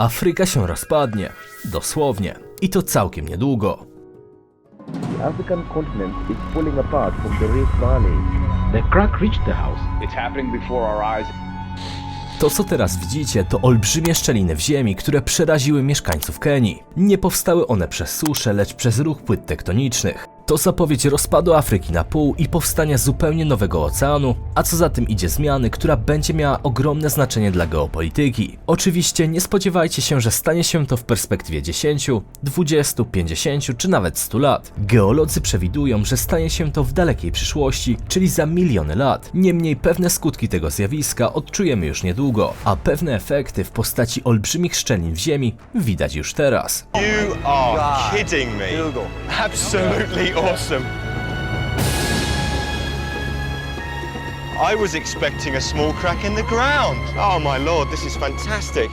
Afryka się rozpadnie. Dosłownie. I to całkiem niedługo. The African continent is pulling apart from the Rift Valley. The crack reached the house. It's happening before our eyes. To, co teraz widzicie, to olbrzymie szczeliny w ziemi, które przeraziły mieszkańców Kenii. Nie powstały one przez suszę, lecz przez ruch płyt tektonicznych. To zapowiedź rozpadu Afryki na pół i powstania zupełnie nowego oceanu, a co za tym idzie zmiany, która będzie miała ogromne znaczenie dla geopolityki. Oczywiście nie spodziewajcie się, że stanie się to w perspektywie 10, 20, 50 czy nawet 100 lat. Geolodzy przewidują, że stanie się to w dalekiej przyszłości, czyli za miliony lat. Niemniej pewne skutki tego zjawiska odczujemy już niedługo, a pewne efekty w postaci olbrzymich szczelin w ziemi widać już teraz. You are kidding me. Absolutely awesome. I was expecting a small crack in the ground. Oh my lord, this is fantastic.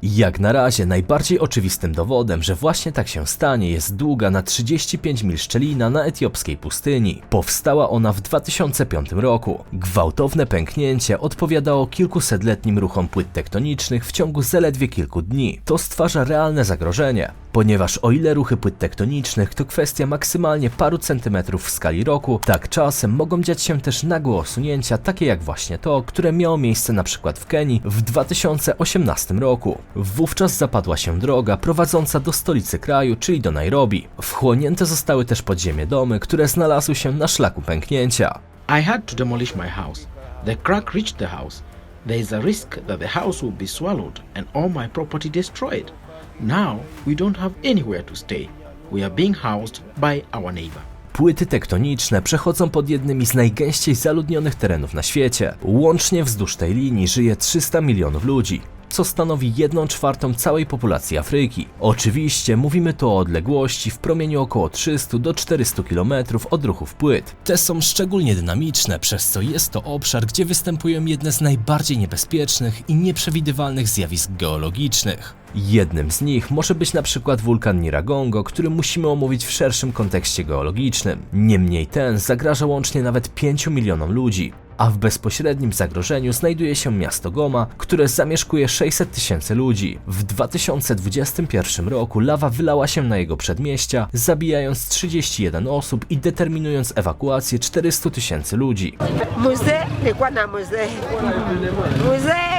Jak na razie najbardziej oczywistym dowodem, że właśnie tak się stanie, jest długa na 35 mil szczelina na etiopskiej pustyni. Powstała ona w 2005 roku. Gwałtowne pęknięcie odpowiadało kilkusetletnim ruchom płyt tektonicznych w ciągu zaledwie kilku dni. To stwarza realne zagrożenie, ponieważ o ile ruchy płyt tektonicznych to kwestia maksymalnie paru centymetrów w skali roku, tak czasem mogą dziać się też nagłe osunięcia, takie jak właśnie to, które miało miejsce na przykład w Kenii w 2018 roku. Wówczas zapadła się droga prowadząca do stolicy kraju, czyli do Nairobi. Wchłonięte zostały też podziemie domy, które znalazły się na szlaku pęknięcia. I had to demolish my house. The crack reached the house. There is a risk that the house will be swallowed and all my property destroyed. Now we don't have anywhere to stay. We are being housed by our neighbor. Płyty tektoniczne przechodzą pod jednymi z najgęściej zaludnionych terenów na świecie. Łącznie wzdłuż tej linii żyje 300 milionów ludzi, co stanowi 1/4 całej populacji Afryki. Oczywiście mówimy tu o odległości w promieniu około 300 do 400 km od ruchów płyt. Te są szczególnie dynamiczne, przez co jest to obszar, gdzie występują jedne z najbardziej niebezpiecznych i nieprzewidywalnych zjawisk geologicznych. Jednym z nich może być na przykład wulkan Nyiragongo, który musimy omówić w szerszym kontekście geologicznym. Niemniej ten zagraża łącznie nawet 5 milionom ludzi. A w bezpośrednim zagrożeniu znajduje się miasto Goma, które zamieszkuje 600 tysięcy ludzi. W 2021 roku lawa wylała się na jego przedmieścia, zabijając 31 osób i determinując ewakuację 400 tysięcy ludzi. Mzee nilikuwa na mzee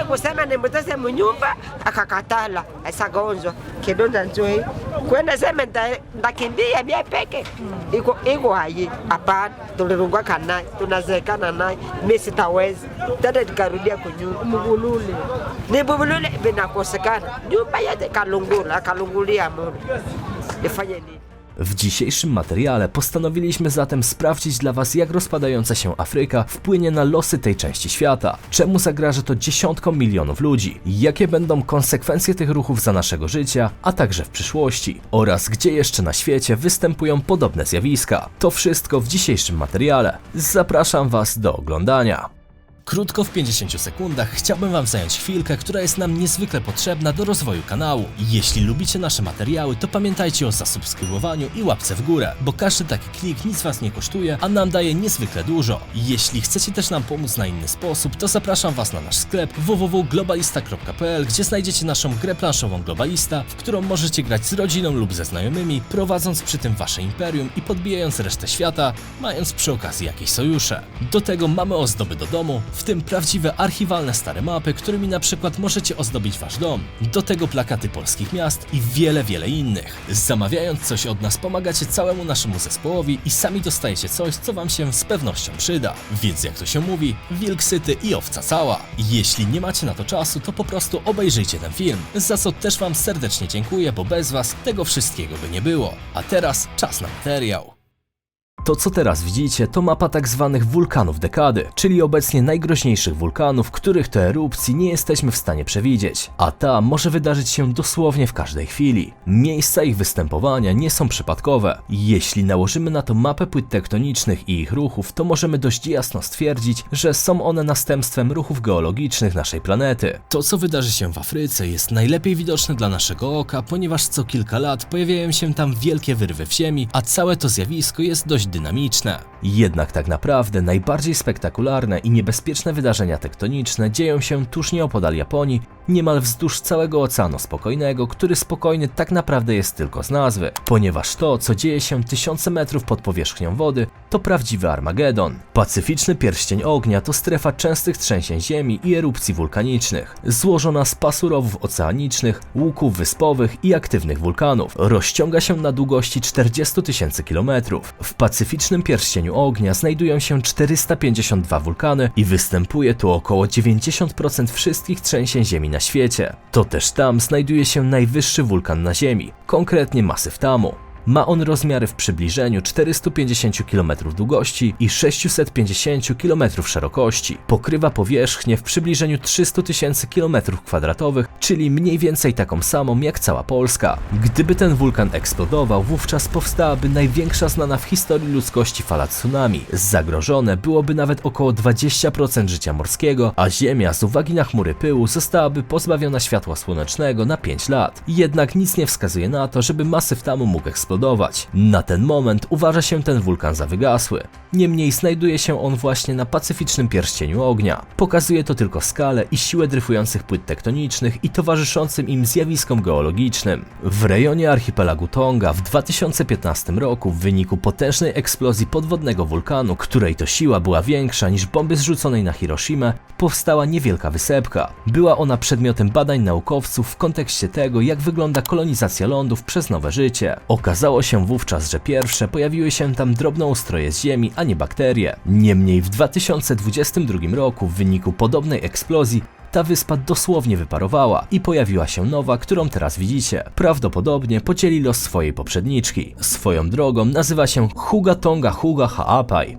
kusema nimutase munyumba akakatala asagonjwa kidonda njoi kwenda sema ndakimbia mie peke iko hayi hapana, tulirungwa naye tunazekana naye mimi sitaweza tena nikarudia kunyumba nibulule binakosekana nyumba yote kalungulia Mungu nifanye nini? W dzisiejszym materiale postanowiliśmy zatem sprawdzić dla Was, jak rozpadająca się Afryka wpłynie na losy tej części świata, czemu zagraża to dziesiątkom milionów ludzi, jakie będą konsekwencje tych ruchów za naszego życia, a także w przyszłości, oraz gdzie jeszcze na świecie występują podobne zjawiska. To wszystko w dzisiejszym materiale. Zapraszam Was do oglądania. Krótko w 50 sekundach chciałbym Wam zająć chwilkę, która jest nam niezwykle potrzebna do rozwoju kanału. Jeśli lubicie nasze materiały, to pamiętajcie o zasubskrybowaniu i łapce w górę, bo każdy taki klik nic Was nie kosztuje, a nam daje niezwykle dużo. Jeśli chcecie też nam pomóc na inny sposób, to zapraszam Was na nasz sklep www.globalista.pl, gdzie znajdziecie naszą grę planszową Globalista, w którą możecie grać z rodziną lub ze znajomymi, prowadząc przy tym Wasze imperium i podbijając resztę świata, mając przy okazji jakieś sojusze. Do tego mamy ozdoby do domu, w tym prawdziwe archiwalne stare mapy, którymi na przykład możecie ozdobić Wasz dom. Do tego plakaty polskich miast i wiele innych. Zamawiając coś od nas, pomagacie całemu naszemu zespołowi i sami dostajecie coś, co Wam się z pewnością przyda. Więc jak to się mówi, wilk syty i owca cała. Jeśli nie macie na to czasu, to po prostu obejrzyjcie ten film, za co też Wam serdecznie dziękuję, bo bez Was tego wszystkiego by nie było. A teraz czas na materiał. To, co teraz widzicie, to mapa tak zwanych wulkanów dekady, czyli obecnie najgroźniejszych wulkanów, których to erupcji nie jesteśmy w stanie przewidzieć, a ta może wydarzyć się dosłownie w każdej chwili. Miejsca ich występowania nie są przypadkowe. Jeśli nałożymy na to mapę płyt tektonicznych i ich ruchów, to możemy dość jasno stwierdzić, że są one następstwem ruchów geologicznych naszej planety. To, co wydarzy się w Afryce, jest najlepiej widoczne dla naszego oka, ponieważ co kilka lat pojawiają się tam wielkie wyrwy w ziemi, a całe to zjawisko jest dość dynamiczne. Jednak tak naprawdę najbardziej spektakularne i niebezpieczne wydarzenia tektoniczne dzieją się tuż nieopodal Japonii, niemal wzdłuż całego Oceanu Spokojnego, który spokojny tak naprawdę jest tylko z nazwy, ponieważ to, co dzieje się tysiące metrów pod powierzchnią wody, to prawdziwy Armagedon. Pacyficzny Pierścień Ognia to strefa częstych trzęsień ziemi i erupcji wulkanicznych, złożona z pasu rowów oceanicznych, łuków wyspowych i aktywnych wulkanów. Rozciąga się na długości 40 000 kilometrów. W Pacyficznym Pierścieniu Ognia znajdują się 452 wulkany i występuje tu około 90% wszystkich trzęsień ziemi na świecie. To też tam znajduje się najwyższy wulkan na Ziemi, konkretnie Masyw Tamu. Ma on rozmiary w przybliżeniu 450 km długości i 650 km szerokości. Pokrywa powierzchnię w przybliżeniu 300 000 km², czyli mniej więcej taką samą jak cała Polska. Gdyby ten wulkan eksplodował, wówczas powstałaby największa znana w historii ludzkości fala tsunami. Zagrożone byłoby nawet około 20% życia morskiego, a Ziemia z uwagi na chmury pyłu zostałaby pozbawiona światła słonecznego na 5 lat. Jednak nic nie wskazuje na to, żeby Masyw Tamu mógł eksplodować. Na ten moment uważa się ten wulkan za wygasły. Niemniej znajduje się on właśnie na Pacyficznym Pierścieniu Ognia. Pokazuje to tylko skalę i siłę dryfujących płyt tektonicznych i towarzyszącym im zjawiskom geologicznym. W rejonie archipelagu Tonga w 2015 roku w wyniku potężnej eksplozji podwodnego wulkanu, której to siła była większa niż bomby zrzuconej na Hiroshimę, powstała niewielka wysepka. Była ona przedmiotem badań naukowców w kontekście tego, jak wygląda kolonizacja lądów przez nowe życie. Okazało się wówczas, że pierwsze pojawiły się tam drobnoustroje z ziemi, a nie bakterie. Niemniej w 2022 roku w wyniku podobnej eksplozji ta wyspa dosłownie wyparowała i pojawiła się nowa, którą teraz widzicie. Prawdopodobnie podzieli los swojej poprzedniczki. Swoją drogą nazywa się Huga Tonga Huga Ha'apai.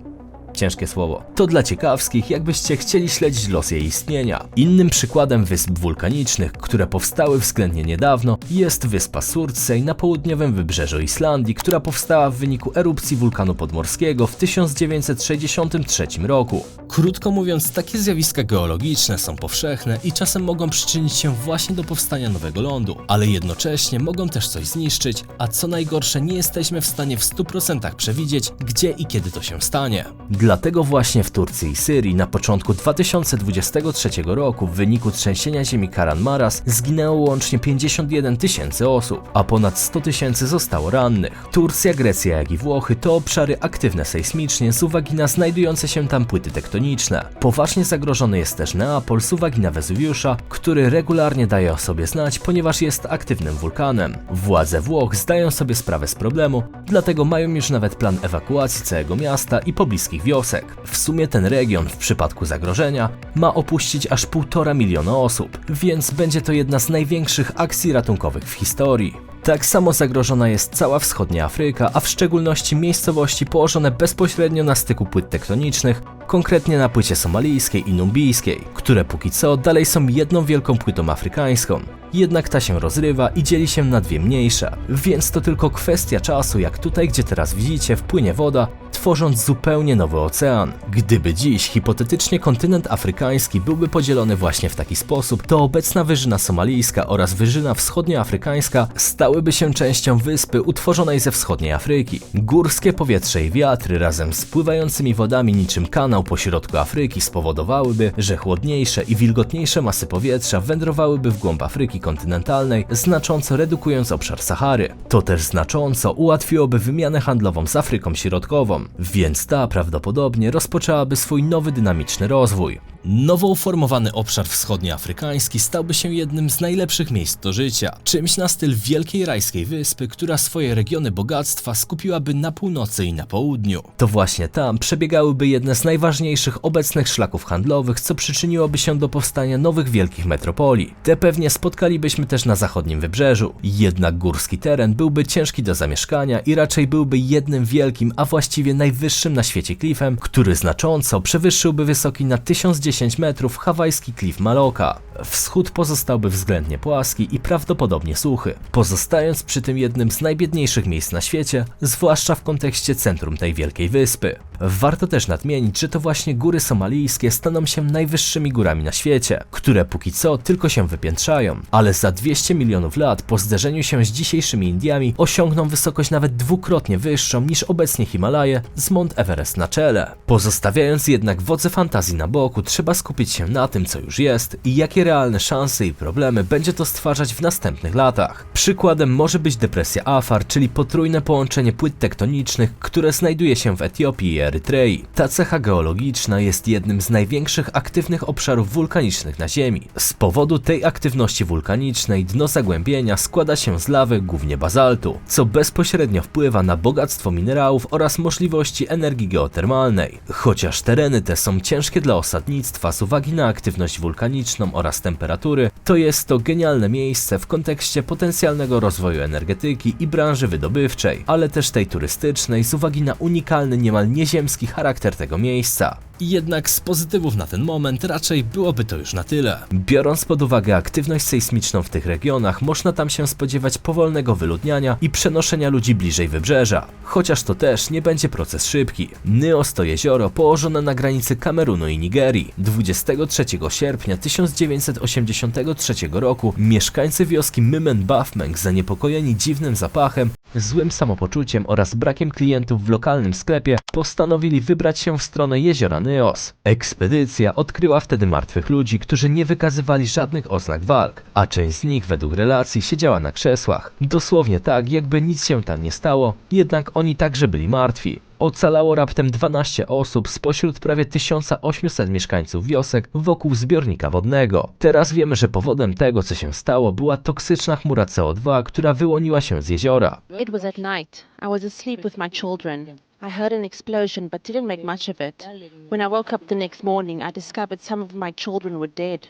Ciężkie słowo. To dla ciekawskich, jakbyście chcieli śledzić los jej istnienia. Innym przykładem wysp wulkanicznych, które powstały względnie niedawno, jest wyspa Surtsey na południowym wybrzeżu Islandii, która powstała w wyniku erupcji wulkanu podmorskiego w 1963 roku. Krótko mówiąc, takie zjawiska geologiczne są powszechne i czasem mogą przyczynić się właśnie do powstania nowego lądu, ale jednocześnie mogą też coś zniszczyć, a co najgorsze, nie jesteśmy w stanie w 100% przewidzieć, gdzie i kiedy to się stanie. Dlatego właśnie w Turcji i Syrii na początku 2023 roku w wyniku trzęsienia ziemi Karan Maras zginęło łącznie 51 000 osób, a ponad 100 000 zostało rannych. Turcja, Grecja, jak i Włochy to obszary aktywne sejsmicznie z uwagi na znajdujące się tam płyty tektoniczne. Poważnie zagrożony jest też Neapol z uwagi na Wezuwiusza, który regularnie daje o sobie znać, ponieważ jest aktywnym wulkanem. Władze Włoch zdają sobie sprawę z problemu, dlatego mają już nawet plan ewakuacji całego miasta i pobliskich wiosek. W sumie ten region w przypadku zagrożenia ma opuścić aż 1,5 miliona osób, więc będzie to jedna z największych akcji ratunkowych w historii. Tak samo zagrożona jest cała wschodnia Afryka, a w szczególności miejscowości położone bezpośrednio na styku płyt tektonicznych, konkretnie na płycie somalijskiej i numbijskiej, które póki co dalej są jedną wielką płytą afrykańską. Jednak ta się rozrywa i dzieli się na dwie mniejsze, więc to tylko kwestia czasu, jak tutaj, gdzie teraz widzicie, wpłynie woda, tworząc zupełnie nowy ocean. Gdyby dziś hipotetycznie kontynent afrykański byłby podzielony właśnie w taki sposób, to obecna wyżyna somalijska oraz wyżyna wschodnioafrykańska stałyby się częścią wyspy utworzonej ze wschodniej Afryki. Górskie powietrze i wiatry razem z pływającymi wodami niczym kanał po środku Afryki spowodowałyby, że chłodniejsze i wilgotniejsze masy powietrza wędrowałyby w głąb Afryki kontynentalnej, znacząco redukując obszar Sahary. To też znacząco ułatwiłoby wymianę handlową z Afryką Środkową, więc ta prawdopodobnie rozpoczęłaby swój nowy dynamiczny rozwój. Nowo uformowany obszar wschodnioafrykański stałby się jednym z najlepszych miejsc do życia, czymś na styl wielkiej rajskiej wyspy, która swoje regiony bogactwa skupiłaby na północy i na południu. To właśnie tam przebiegałyby jedne z najważniejszych obecnych szlaków handlowych, co przyczyniłoby się do powstania nowych wielkich metropolii. Te pewnie spotkalibyśmy też na zachodnim wybrzeżu. Jednak górski teren byłby ciężki do zamieszkania i raczej byłby jednym wielkim, a właściwie najwyższym na świecie klifem, który znacząco przewyższyłby wysoki na 1010 metrów hawajski klif Maloka. Wschód pozostałby względnie płaski i prawdopodobnie suchy, pozostając przy tym jednym z najbiedniejszych miejsc na świecie, zwłaszcza w kontekście centrum tej wielkiej wyspy. Warto też nadmienić, że to właśnie góry somalijskie staną się najwyższymi górami na świecie, które póki co tylko się wypiętrzają, ale za 200 milionów lat po zderzeniu się z dzisiejszymi Indiami osiągną wysokość nawet dwukrotnie wyższą niż obecnie Himalaje z Mount Everest na czele. Pozostawiając jednak wodze fantazji na boku, trzeba skupić się na tym, co już jest i jakie realne szanse i problemy będzie to stwarzać w następnych latach. Przykładem może być depresja Afar, czyli potrójne połączenie płyt tektonicznych, które znajduje się w Etiopii i Erytrei. Ta cecha geologiczna jest jednym z największych aktywnych obszarów wulkanicznych na Ziemi. Z powodu tej aktywności wulkanicznej dno zagłębienia składa się z lawy, głównie bazaltu, co bezpośrednio wpływa na bogactwo minerałów oraz możliwości energii geotermalnej. Chociaż tereny te są ciężkie dla osadnictwa z uwagi na aktywność wulkaniczną oraz temperatury, to jest to genialne miejsce w kontekście potencjalnego rozwoju energetyki i branży wydobywczej, ale też tej turystycznej z uwagi na unikalny, niemal nieziemski charakter tego miejsca. Jednak z pozytywów na ten moment raczej byłoby to już na tyle. Biorąc pod uwagę aktywność sejsmiczną w tych regionach, można tam się spodziewać powolnego wyludniania i przenoszenia ludzi bliżej wybrzeża. Chociaż to też nie będzie proces szybki. Nyos to jezioro położone na granicy Kamerunu i Nigerii. 23 sierpnia 1983 roku mieszkańcy wioski Mymen Bafmeng, zaniepokojeni dziwnym zapachem, złym samopoczuciem oraz brakiem klientów w lokalnym sklepie, postanowili wybrać się w stronę jeziora Nyos. Ekspedycja odkryła wtedy martwych ludzi, którzy nie wykazywali żadnych oznak walk, a część z nich według relacji siedziała na krzesłach. Dosłownie tak, jakby nic się tam nie stało, jednak oni także byli martwi. Ocalało raptem 12 osób spośród prawie 1800 mieszkańców wiosek wokół zbiornika wodnego. Teraz wiemy, że powodem tego, co się stało, była toksyczna chmura CO2, która wyłoniła się z jeziora. It was at night. I was asleep with my children. I heard an explosion but didn't make much of it. When I woke up the next morning, I discovered some of my children were dead.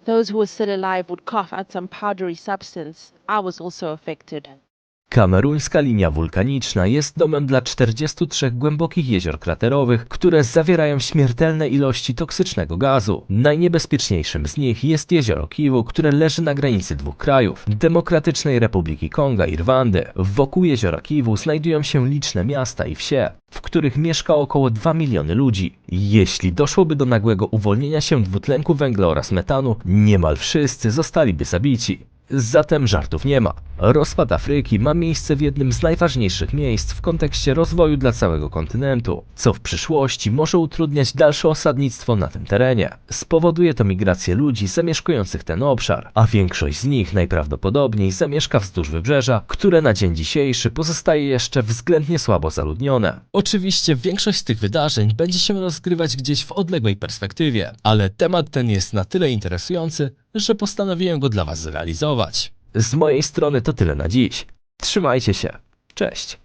Those who were still alive would cough out some powdery substance. I was also affected. Kameruńska linia wulkaniczna jest domem dla 43 głębokich jezior kraterowych, które zawierają śmiertelne ilości toksycznego gazu. Najniebezpieczniejszym z nich jest jezioro Kivu, które leży na granicy dwóch krajów, Demokratycznej Republiki Konga i Rwandy. Wokół jeziora Kivu znajdują się liczne miasta i wsie, w których mieszka około 2 miliony ludzi. Jeśli doszłoby do nagłego uwolnienia się dwutlenku węgla oraz metanu, niemal wszyscy zostaliby zabici. Zatem żartów nie ma. Rozpad Afryki ma miejsce w jednym z najważniejszych miejsc w kontekście rozwoju dla całego kontynentu, co w przyszłości może utrudniać dalsze osadnictwo na tym terenie. Spowoduje to migrację ludzi zamieszkujących ten obszar, a większość z nich najprawdopodobniej zamieszka wzdłuż wybrzeża, które na dzień dzisiejszy pozostaje jeszcze względnie słabo zaludnione. Oczywiście większość z tych wydarzeń będzie się rozgrywać gdzieś w odległej perspektywie, ale temat ten jest na tyle interesujący, że postanowiłem go dla Was zrealizować. Z mojej strony to tyle na dziś. Trzymajcie się. Cześć.